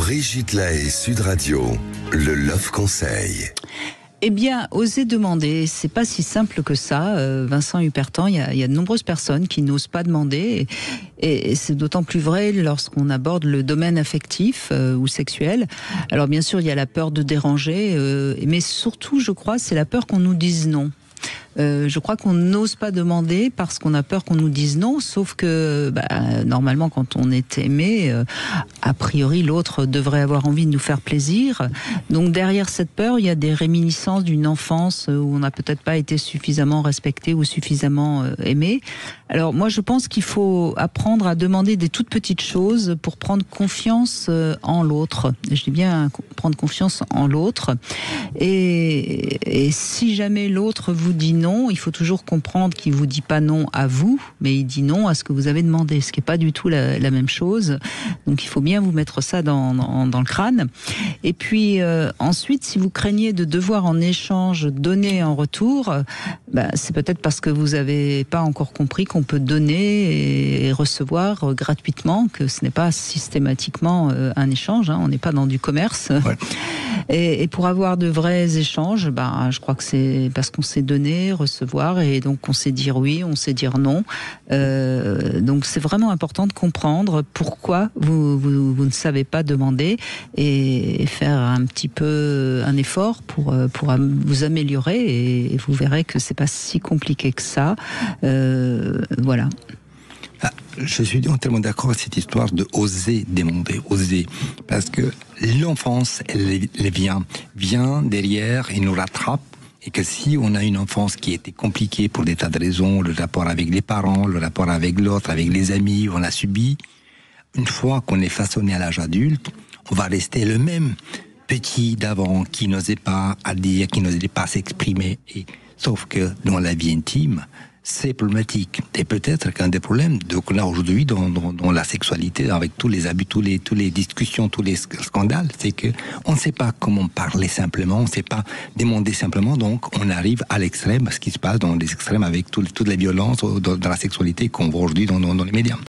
Brigitte Lahaie, Sud Radio, le Love Conseil. Eh bien, oser demander, c'est pas si simple que ça. Vincent Hupertan, il y a de nombreuses personnes qui n'osent pas demander, et c'est d'autant plus vrai lorsqu'on aborde le domaine affectif ou sexuel. Alors bien sûr, il y a la peur de déranger, mais surtout, je crois, c'est la peur qu'on nous dise non. Je crois qu'on n'ose pas demander parce qu'on a peur qu'on nous dise non, sauf que normalement quand on est aimé, a priori l'autre devrait avoir envie de nous faire plaisir. Donc derrière cette peur, il y a des réminiscences d'une enfance où on n'a peut-être pas été suffisamment respecté ou suffisamment aimé. Alors moi je pense qu'il faut apprendre à demander des toutes petites choses pour prendre confiance en l'autre. Je dis bien prendre confiance en l'autre. Et si jamais l'autre vous dit non, il faut toujours comprendre qu'il vous dit pas non à vous, mais il dit non à ce que vous avez demandé, ce qui est pas du tout la même chose. Donc il faut bien vous mettre ça dans le crâne. Et puis ensuite, si vous craignez de devoir en échange donner en retour, c'est peut-être parce que vous avez pas encore compris qu'on peut donner et recevoir gratuitement, que ce n'est pas systématiquement un échange. On n'est pas dans du commerce. Ouais. Et pour avoir de vrais échanges, je crois que c'est parce qu'on s'est donné, recevoir, et donc on sait dire oui, on sait dire non. Donc c'est vraiment important de comprendre pourquoi vous ne savez pas demander et faire un petit peu un effort pour vous améliorer, et vous verrez que c'est pas si compliqué que ça. Voilà. Je suis entièrement d'accord avec cette histoire de oser demander, oser. Parce que l'enfance, elle vient derrière et nous rattrape. Et que si on a une enfance qui était compliquée pour des tas de raisons, le rapport avec les parents, le rapport avec l'autre, avec les amis, on a subi, une fois qu'on est façonné à l'âge adulte, on va rester le même petit d'avant qui n'osait pas à dire, qui n'osait pas s'exprimer. Sauf que dans la vie intime, c'est problématique. Et peut-être qu'un des problèmes qu'on a aujourd'hui dans la sexualité, avec tous les abus, tous les discussions, tous les scandales, c'est que on ne sait pas comment parler simplement, on ne sait pas demander simplement, donc on arrive à l'extrême, ce qui se passe dans les extrêmes avec toute la violence dans la sexualité qu'on voit aujourd'hui dans les médias.